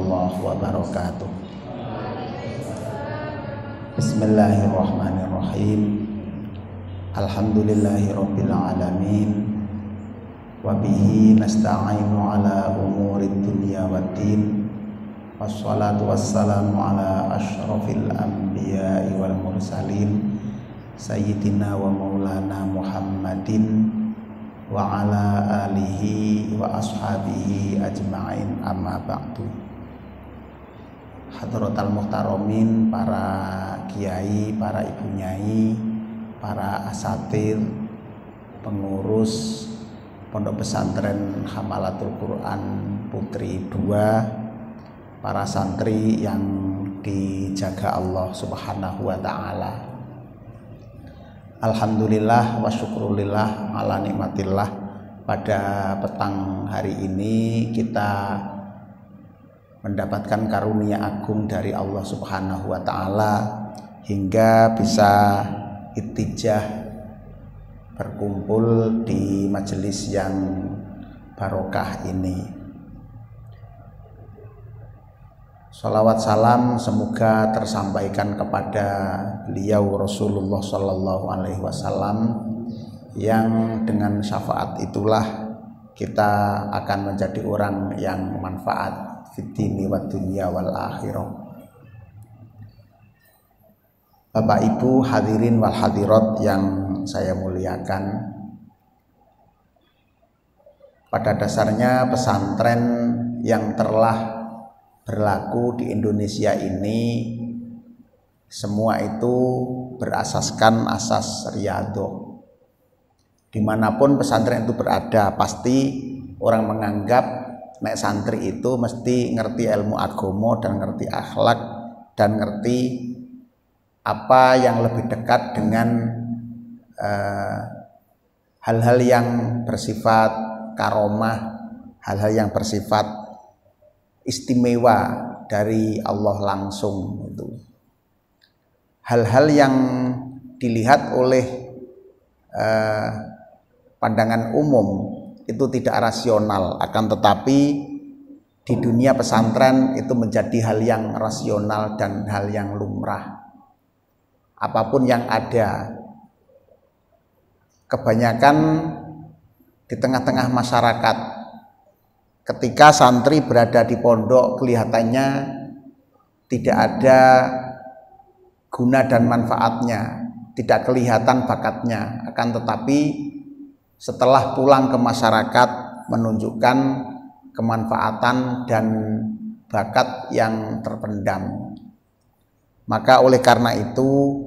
warahmatullahi wabarakatuh. Bismillahirrahmanirrahim. Alhamdulillahirabbil alamin. Wa bihi nasta'inu ala umurid dunya waddin. Wassalatu wassalamu ala asyrafil anbiya'i wal mursalin sayyidina wa maulana Muhammadin wa ala alihi wa ashabihi ajma'in, amma ba'du. Hadratal muhtaramin, para kiai, para ibu nyai, para asatir, pengurus Pondok Pesantren Hamalatul Quran Putri 2, para santri yang dijaga Allah Subhanahu wa ta'ala. Alhamdulillah wa syukrulillah ala nikmatillah. Pada petang hari ini kita mendapatkan karunia agung dari Allah Subhanahu wa ta'ala hingga bisa ittijah berkumpul di majelis yang barokah ini. Salawat salam semoga tersampaikan kepada beliau Rasulullah Sallallahu Alaihi Wasallam, yang dengan syafaat itulah kita akan menjadi orang yang manfaat fid dini wad dunya wal akhirah. Bapak Ibu hadirin wal hadirat yang saya muliakan, pada dasarnya pesantren yang telah berlaku di Indonesia ini semua itu berasaskan asas riyadhah. Dimanapun pesantren itu berada, pasti orang menganggap nek santri itu mesti ngerti ilmu agama dan ngerti akhlak dan ngerti apa yang lebih dekat dengan hal-hal yang bersifat karomah, hal-hal yang bersifat istimewa dari Allah langsung. Itu hal-hal yang dilihat oleh pandangan umum itu tidak rasional, akan tetapi di dunia pesantren itu menjadi hal yang rasional dan hal yang lumrah. Apapun yang ada, kebanyakan di tengah-tengah masyarakat, ketika santri berada di pondok kelihatannya tidak ada guna dan manfaatnya, tidak kelihatan bakatnya, akan tetapi setelah pulang ke masyarakat menunjukkan kemanfaatan dan bakat yang terpendam. Maka oleh karena itu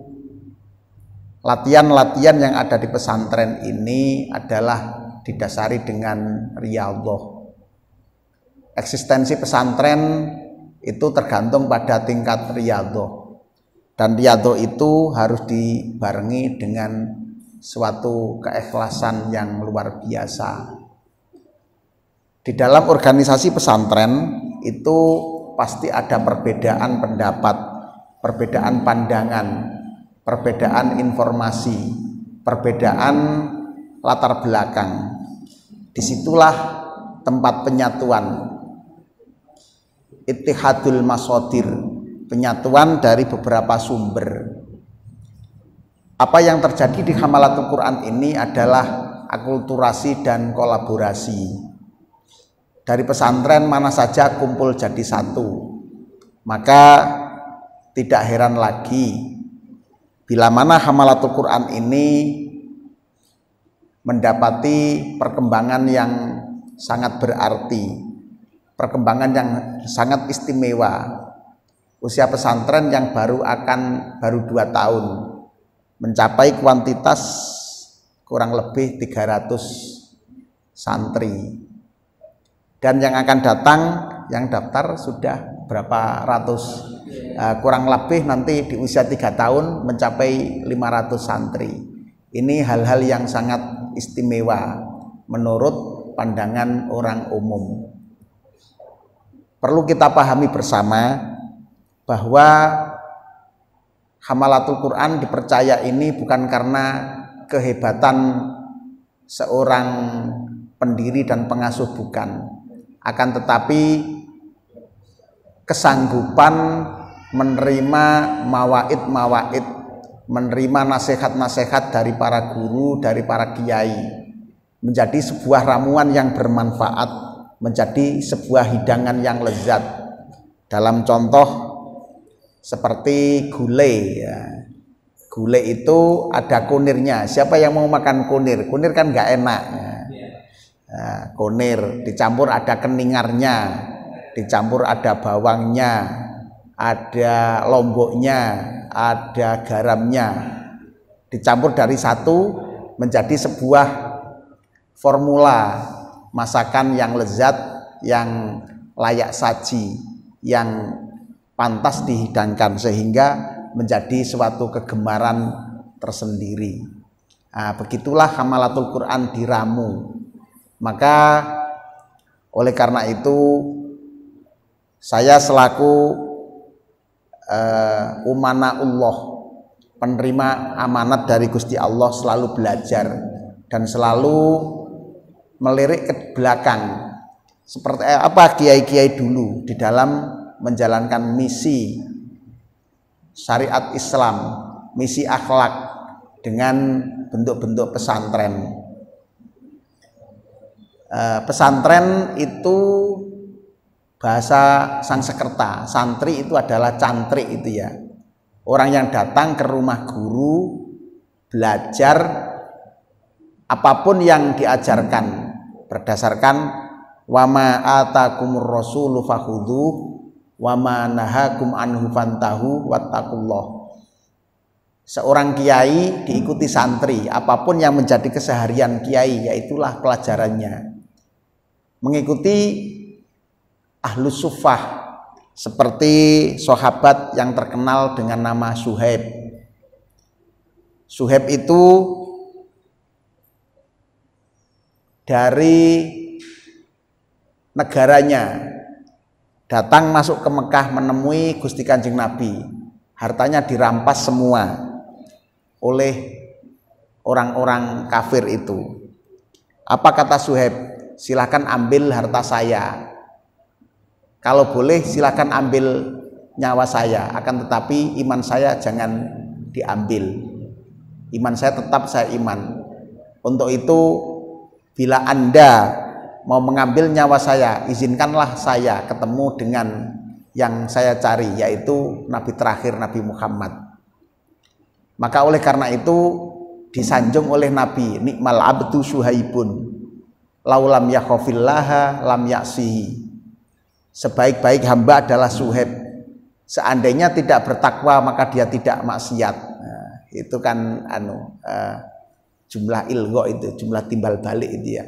latihan-latihan yang ada di pesantren ini adalah didasari dengan riyadhah. Eksistensi pesantren itu tergantung pada tingkat riyadhah, dan riyadhah itu harus dibarengi dengan suatu keikhlasan yang luar biasa. Di dalam organisasi pesantren itu pasti ada perbedaan pendapat, perbedaan pandangan, perbedaan informasi, perbedaan latar belakang. Disitulah tempat penyatuan, ittihadul masadir, penyatuan dari beberapa sumber. Apa yang terjadi di Hamalatul Quran ini adalah akulturasi dan kolaborasi. Dari pesantren mana saja kumpul jadi satu. Maka tidak heran lagi bila mana Hamalatul Quran ini mendapati perkembangan yang sangat berarti, perkembangan yang sangat istimewa. Usia pesantren yang baru 2 tahun mencapai kuantitas kurang lebih 300 santri, dan yang akan datang yang daftar sudah berapa ratus, kurang lebih nanti di usia 3 tahun mencapai 500 santri. Ini hal-hal yang sangat istimewa menurut pandangan orang umum. Perlu kita pahami bersama bahwa Hamalatul Quran dipercaya ini bukan karena kehebatan seorang pendiri dan pengasuh, bukan. Akan tetapi kesanggupan menerima mawaid, menerima nasihat-nasihat dari para guru, dari para kiai, menjadi sebuah ramuan yang bermanfaat, menjadi sebuah hidangan yang lezat. Dalam contoh seperti gulai ya. Gulai itu ada kunirnya. Siapa yang mau makan kunir? Kunir kan nggak enak. Nah, kunir dicampur ada keningarnya, dicampur ada bawangnya, ada lomboknya, ada garamnya, dicampur dari satu menjadi sebuah formula masakan yang lezat, yang layak saji, yang pantas dihidangkan sehingga menjadi suatu kegemaran tersendiri. Nah, begitulah hamalatul Quran diramu. Maka oleh karena itu saya selaku umanaullah, penerima amanat dari Gusti Allah, selalu belajar dan selalu melirik ke belakang seperti apa kiai-kiai dulu di dalam menjalankan misi syariat Islam, misi akhlak dengan bentuk-bentuk pesantren. Pesantren itu bahasa Sanskerta, santri itu adalah cantrik itu ya. Orang yang datang ke rumah guru belajar apapun yang diajarkan berdasarkan wama atakumur rasulu fakhudhu wama nahakum anhu fantahu wattaqullah. Seorang kiai diikuti santri, apapun yang menjadi keseharian kiai yaitulah pelajarannya. Mengikuti ahlus suffah seperti sahabat yang terkenal dengan nama Suhaib. Suhaib itu dari negaranya datang masuk ke Mekah menemui Gusti Kanjeng Nabi. Hartanya dirampas semua oleh orang-orang kafir itu. Apa kata Suhaib? Silakan ambil harta saya. Kalau boleh silakan ambil nyawa saya, akan tetapi iman saya jangan diambil. Iman saya tetap saya iman. Untuk itu bila Anda mau mengambil nyawa saya, izinkanlah saya ketemu dengan yang saya cari, yaitu Nabi terakhir, Nabi Muhammad. Maka oleh karena itu disanjung oleh Nabi, nikmal abdu Suhaibun laulam yakhofillaha lam yaksihi. Sebaik-baik hamba adalah Suhaib, seandainya tidak bertakwa maka dia tidak maksiat. Nah, itu kan jumlah ilgho itu, jumlah timbal balik itu ya.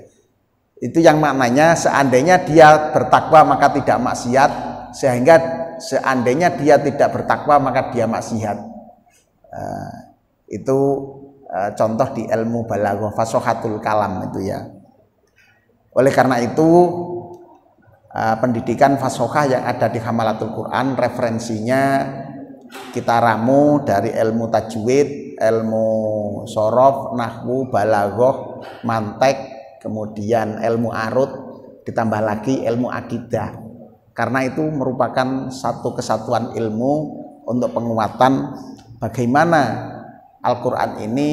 Itu yang maknanya seandainya dia bertakwa maka tidak maksiat, sehingga seandainya dia tidak bertakwa maka dia maksiat. Itu contoh di ilmu balaghah, fashohatul kalam itu ya. Oleh karena itu pendidikan fashohah yang ada di Hamalatul Quran referensinya kita ramu dari ilmu tajwid, ilmu sorof, nahwu, balaghah, mantek, kemudian ilmu arut, ditambah lagi ilmu akidah. Karena itu merupakan satu kesatuan ilmu untuk penguatan bagaimana Al-Quran ini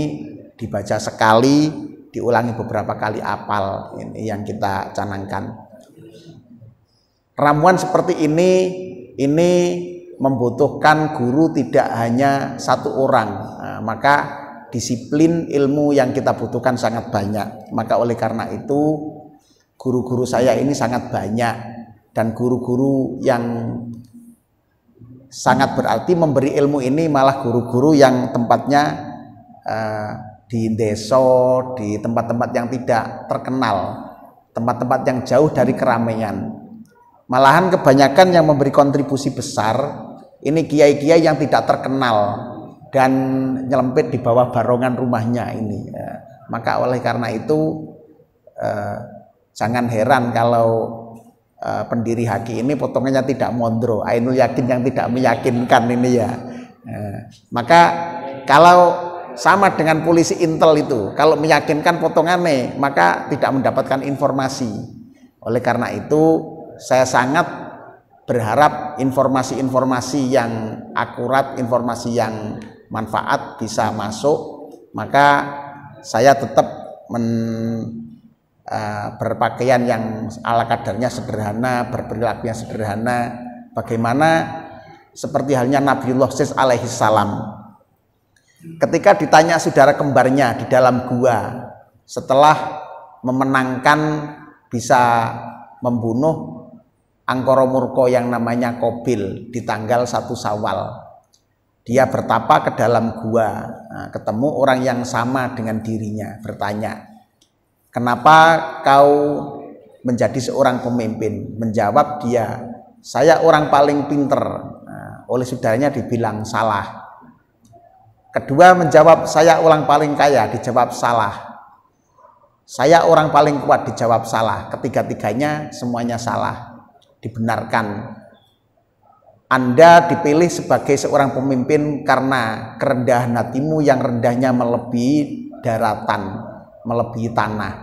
dibaca sekali, diulangi beberapa kali apal. Ini yang kita canangkan. Ramuan seperti ini membutuhkan guru tidak hanya satu orang. Nah, maka disiplin ilmu yang kita butuhkan sangat banyak. Maka oleh karena itu guru-guru saya ini sangat banyak, dan guru-guru yang sangat berarti memberi ilmu ini malah guru-guru yang tempatnya di desa, di tempat-tempat yang tidak terkenal, tempat-tempat yang jauh dari keramaian. Malahan kebanyakan yang memberi kontribusi besar ini kiai-kiai yang tidak terkenal dan nyelempit di bawah barongan rumahnya ini. Maka oleh karena itu jangan heran kalau pendiri Haki ini potongannya tidak mondro, ainul yakin yang tidak meyakinkan ini ya. Maka kalau sama dengan polisi intel itu, kalau meyakinkan potongannya maka tidak mendapatkan informasi. Oleh karena itu saya sangat berharap informasi-informasi yang akurat, informasi yang manfaat bisa masuk, maka saya tetap berpakaian yang ala kadarnya sederhana, berperilaku yang sederhana, bagaimana seperti halnya Nabiullah Sis alaihi salam. Ketika ditanya saudara kembarnya di dalam gua setelah memenangkan bisa membunuh angkara murka yang namanya Qabil di tanggal 1 Syawal, dia bertapa ke dalam gua, ketemu orang yang sama dengan dirinya, bertanya, kenapa kau menjadi seorang pemimpin? Menjawab dia, saya orang paling pinter. Oleh saudaranya dibilang salah. Kedua menjawab, saya orang paling kaya, dijawab salah. Saya orang paling kuat, dijawab salah. Ketiga-tiganya semuanya salah, dibenarkan. Anda dipilih sebagai seorang pemimpin karena kerendahan hatimu yang rendahnya melebihi daratan, melebihi tanah.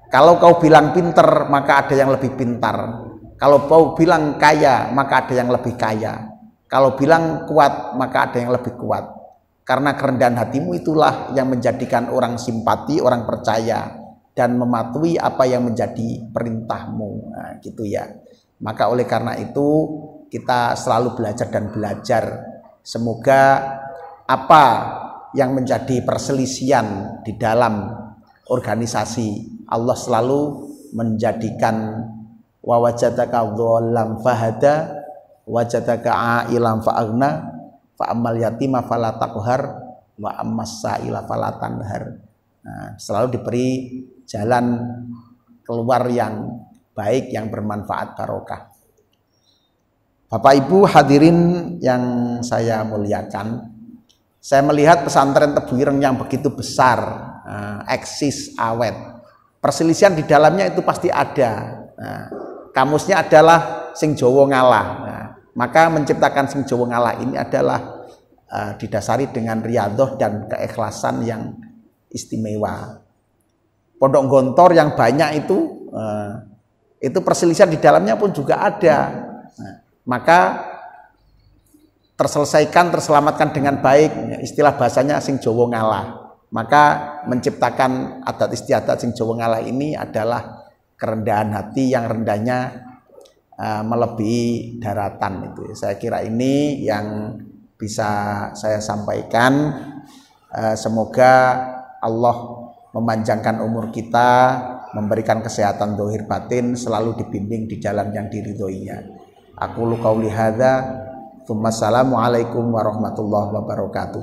Kalau kau bilang pinter, maka ada yang lebih pintar. Kalau kau bilang kaya, maka ada yang lebih kaya. Kalau bilang kuat, maka ada yang lebih kuat. Karena kerendahan hatimu itulah yang menjadikan orang simpati, orang percaya, dan mematuhi apa yang menjadi perintahmu. Nah, gitu ya. Maka oleh karena itu kita selalu belajar dan belajar. Semoga apa yang menjadi perselisihan di dalam organisasi, Allah selalu menjadikan wa wajadaka dhallam fahada wajadaka ailam fa'agna fa ammal yatima fala taqhar wa ammas sa'ila fala tanhar. Nah, selalu diberi jalan keluar yang baik, yang bermanfaat, barokah. Bapak Ibu hadirin yang saya muliakan, saya melihat pesantren Tebu Ireng yang begitu besar, eksis, awet. Perselisihan di dalamnya itu pasti ada. Kamusnya adalah sing Jawa ngalah. Maka menciptakan sing Jawa ngalah ini adalah didasari dengan riyadhah dan keikhlasan yang istimewa. Pondok Gontor yang banyak itu perselisihan di dalamnya pun juga ada. Maka terselesaikan, terselamatkan dengan baik, istilah bahasanya sing Jawa ngalah. Maka menciptakan adat istiadat sing Jawa ngalah ini adalah kerendahan hati yang rendahnya melebihi daratan itu. Saya kira ini yang bisa saya sampaikan. Semoga Allah memanjangkan umur kita, memberikan kesehatan zahir batin, selalu dibimbing di jalan yang diridhoinya. Aku qauli hadza, tsumma assalamu alaikum warahmatullahi wabarakatuh.